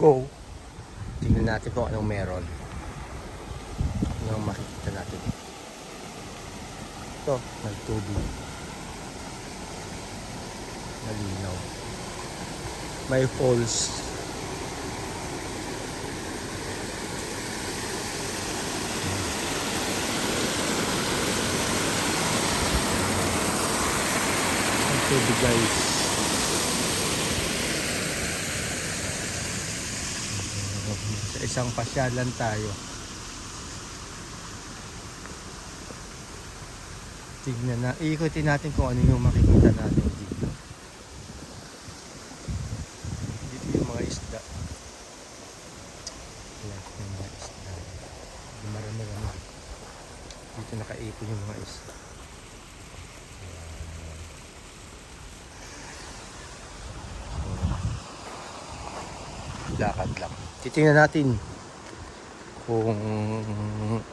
go. Tingnan natin kung anong meron. Anong makikita natin. Ito, nagtubig. Malinaw. May falls. Tubig guys. Sa isang pasyalan tayo. Tignan na, iikutin natin kung ano yung makikita natin dito. Dito yung mga isda. Ayan, yung mga isda. Marami-rami. Dito nakaipon yung mga isda. Lakad lang. Titingnan natin kung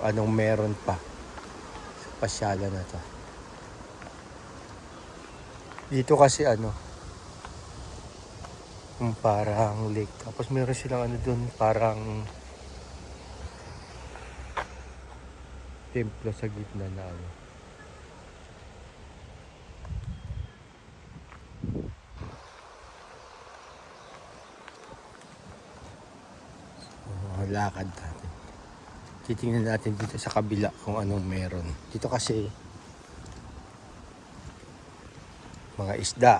anong meron pa sa pasyalan na to. Dito kasi yung parang lake. Tapos meron silang doon, parang templo sa gitna na lakad natin. Titingnan natin dito sa kabila kung anong meron. Dito kasi mga isda.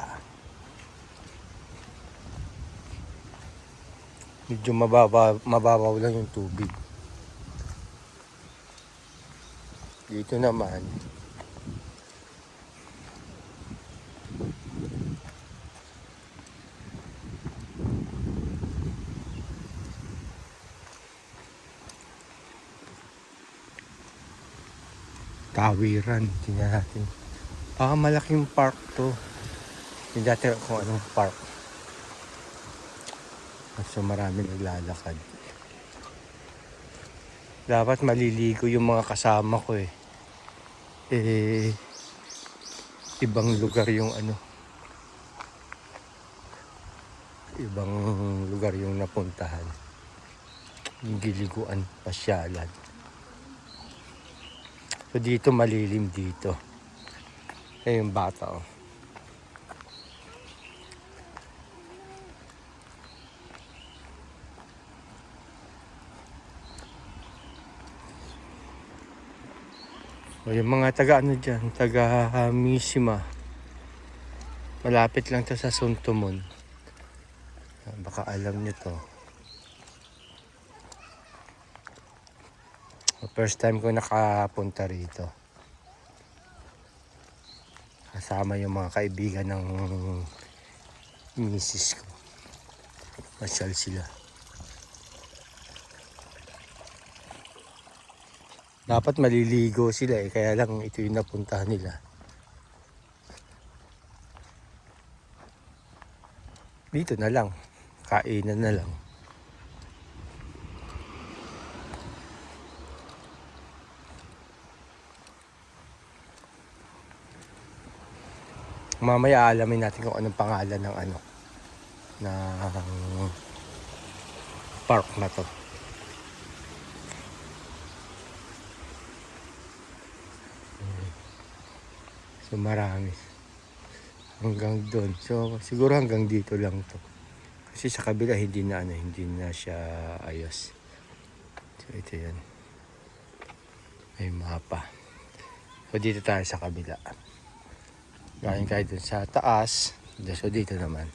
Medyo mababaw lang yung tubig. Dito naman tawiran. Tingnan natin. Malaking park to. Hindi natin kung anong park. So marami naglalakad. Dapat maliligo yung mga kasama ko ibang lugar yung ibang lugar yung napuntahan. Yung giliguan, pasyalan. So dito malilim dito. Yung bata yung mga taga dyan, taga Misima. Malapit lang to sa Suntumon. Baka alam nyo to. First time ko nakapunta rito. Kasama yung mga kaibigan ng misis ko. Masyal sila. Dapat maliligo sila kaya lang ito yung napuntahan nila. Dito na lang. Kainan na lang. Mamaya alamin natin kung anong pangalan ng ng park na to. So marami. Hanggang doon. So siguro hanggang dito lang to. Kasi sa kabila hindi na siya ayos. So ito 'yan. May mapa. So dito tayo sa kabila. Galing tayo dun sa taas. So dito naman.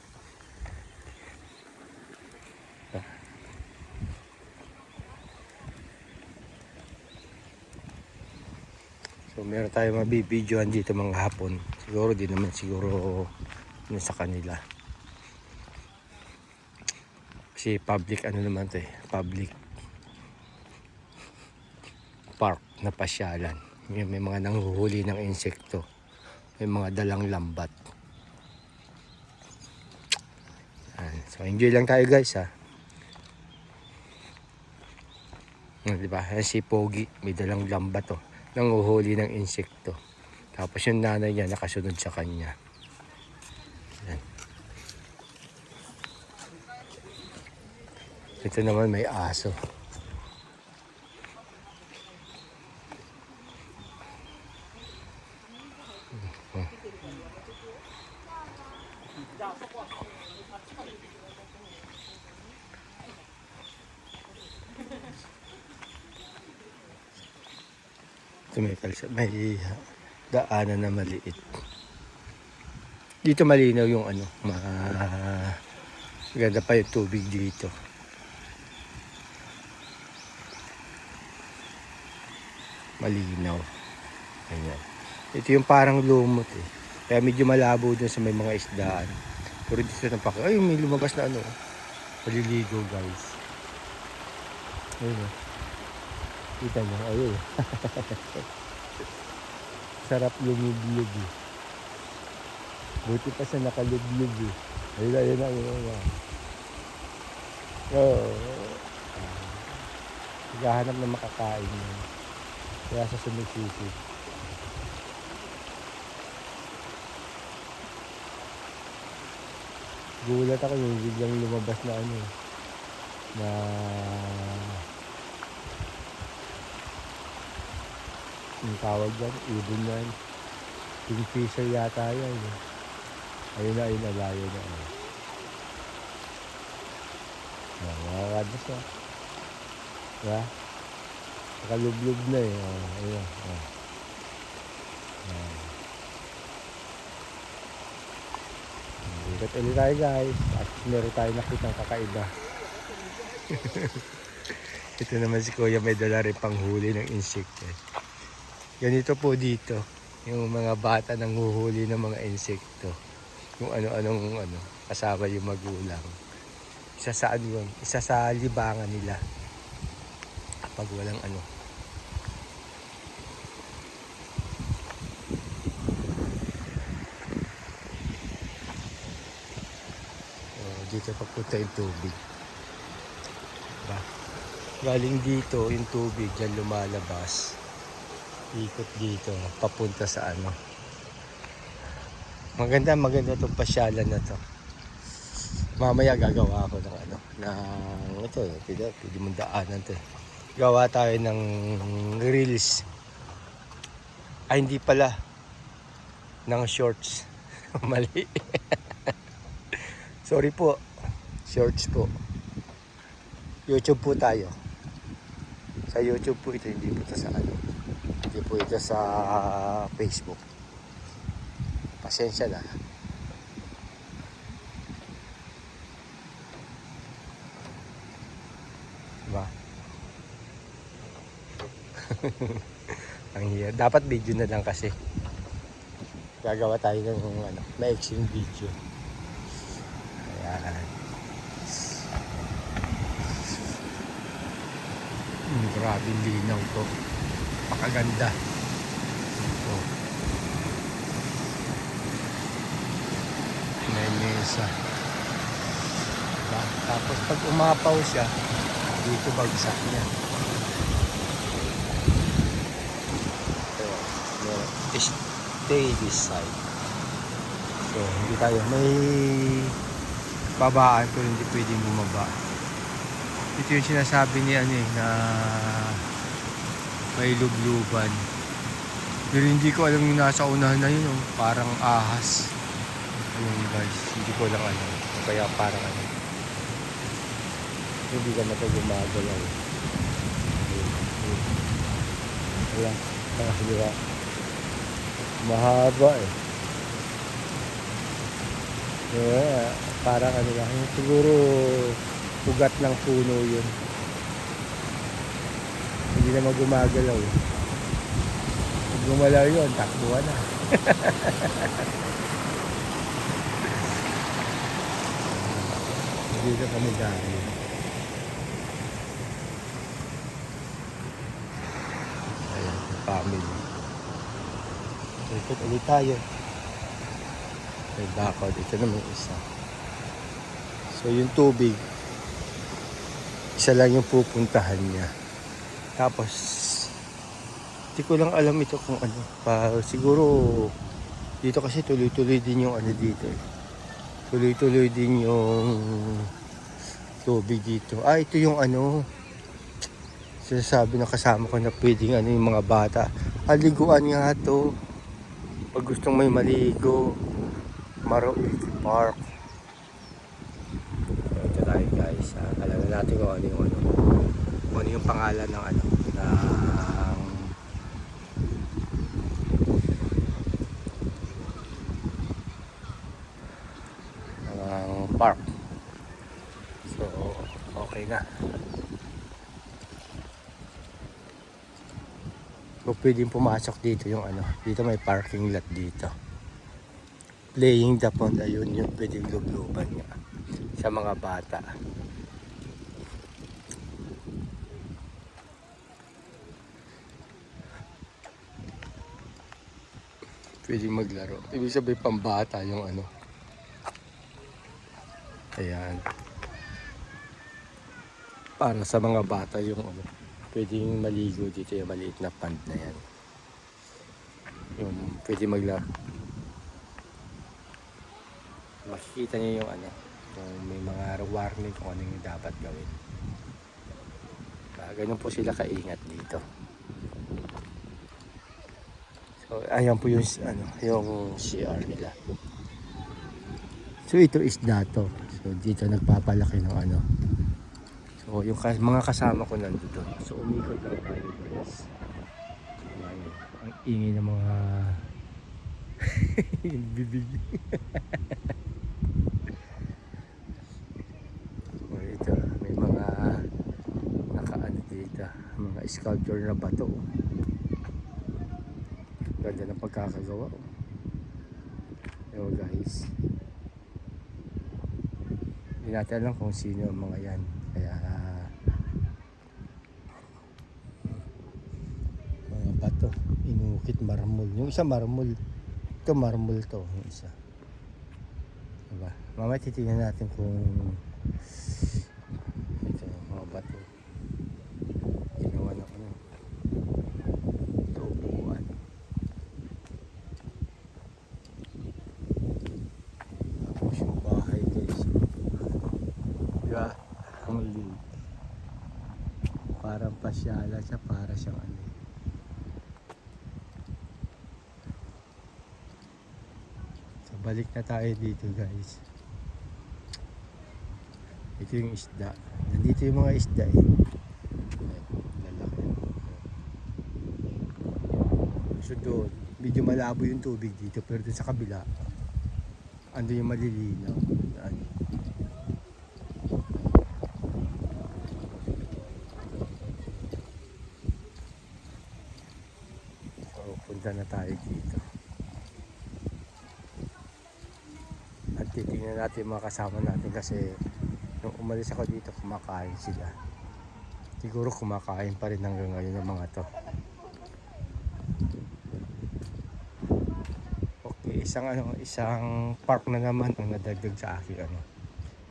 So meron tayo mabibidyoan dito mga hapon. Siguro di naman siguro sa kanila. Kasi public naman to public park na pasyalan. May mga nanghuhuli ng insekto. May mga dalang lambat. So enjoy lang tayo guys Diba? Si Pogi may dalang lambat nanguhuli ng insekto. Tapos yung nanay niya nakasunod sa kanya. Yan. Ito naman may aso. Ito may daanan na maliit. Dito malinaw yung ano, maganda pa yung tubig dito. Malinaw. Ayan. Ito yung parang lumot eh. Kaya medyo malabo dun sa may mga isdaan. Pero dito na ay may lumabas na ano. Maliligo guys. Ayun. Kita nyo, ayun. Sarap lumib-lub eh. Buti pa sa nakalub-lub eh. Ayun, ayun. Oo. Naghahanap na makakain yun. Kaya sa sumisisi. Gulat ako yung biglang lumabas na ano na yung tawag dyan, ibon yan. Kingfisher yata yan. Ayun na, layo na. Nakakadus na. Diba? Nakalub-lub na eh. Ayun. Ikot ulit tayo guys. At meron tayo nakitang kakaiba. Ito naman si Kuya may dala rin panghuli ng insekto. Ganito po dito. Yung mga bata nang huhuli ng mga insekto. Yung ano-anong kasama yung magulang. Isa sa ano yun? Isa sa libangan nila. Kapag walang ano. Dito papunta yung tubig. Diba? Galing dito yung tubig dyan lumalabas. Ikot dito papunta sa ano. Maganda itong pasyalan na to. Mamaya gagawa ako ng ano ng ito, pwede mong daanan to. Gawa tayo ng reels. Ay hindi pala ng shorts. Mali. Sorry po. Shorts po. YouTube po tayo. Sa YouTube po ito, hindi po ito sa ano. Hindi po ito sa Facebook. Pasensya na. Diba? Ang hirap. Dapat video na lang kasi. Gagawa tayo ng ano, maiksing video. Ayan. Grabe linaw to. Pakaganda. Oh. May mesa. Diba? Tapos pag umapaw siya, dito bagsak niya. Stay this side. So, hindi tayo. May babaan pero hindi pwedeng bumaba. Ito yung sinasabi ni na may lubluban. Pero hindi ko alam yung nasa unahan na yun. Parang ahas. Ayun guys, hindi ko lang alam. Kaya parang hindi ka na ito gumagalaw. Wala. Diba? Mahaba eh. Yeah, parang lang. Siguro ugat ng puno yun. Hindi naman gumagalaw. Pag gumalaw yun, takbuhan na. Hindi na kami dahil. Ayan, family. Ikot ulit tayo. May bakod. Ito naman isa. So yung tubig, isa lang yung pupuntahan niya. Tapos, hindi ko lang alam ito kung ano. Siguro, dito kasi tuloy-tuloy din yung ano dito. Tuloy-tuloy din yung tubig dito. Ah, ito yung ano, sinasabi ng kasama ko na pwedeng ano yung mga bata. Aliguan nga to. Pag gustong may maligo, Maroil Park. So, ito tayo guys. Alamin natin kung ano yung pangalan ng ano, ng park. So, okay na. So, pwedeng pumasok dito yung ano. Dito may parking lot dito. Playing the pond, ayun yung pwedeng lubluban nga sa mga bata. Pwedeng maglaro. Ibig sabihin pambata yung ano. Ayan. Para sa mga bata yung ano. Pwedeng maligo dito yung maliit na pond na yan. Yung pwede maglaro. Makikita niyo yung ano. Yung may mga warning kung ano yung dapat gawin. Ganun po sila kaingat dito. So ayan po yung ano, yung CR nila. So ito is dato. So dito nagpapalaki ng ano. So yung mga kasama ko nandito. So umikot lang tayo guys. Ayan, ang ingay ng mga bibig. So ito may mga nakaano dito, mga sculpture na bato. Ganda ng pagkakagawa. Yo guys. Hindi natin alam kung sino ang mga yan. Kaya mga bato. Inukit marmol. Yung isa marmol. Ito marmol to. Yung isa. Diba? Mamaya titingnan natin kung ito mga bato. Ginawa na ko na. Tubuan. Tapos yung bahay guys. Diba? Ang liit. Parang pasyala siya. Para siyang ano. So balik na tayo dito guys. Ito yung isda. Nandito yung mga isda eh. Lalaki. So doon, medyo malabo yung tubig dito. Pero doon sa kabila, ando yung malilinaw. Ano. So punta na tayo dito. At titingnan natin yung mga kasama natin kasi nung umalis ako dito kumakain sila. Siguro kumakain pa rin hanggang ngayon ng mga to. Okay, isang park na naman ang nadagdag sa akin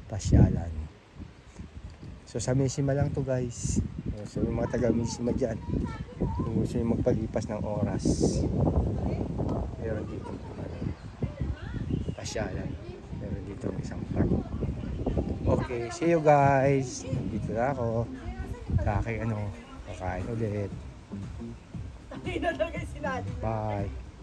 pasyalan. So sa Misima lang to guys. So yung mga taga Misima dyan, kung gusto nyo magpalipas ng oras, meron dito pasyalan. Meron dito isang park. Okay, see you guys. Dito na ako. Kakain ulit. Bye.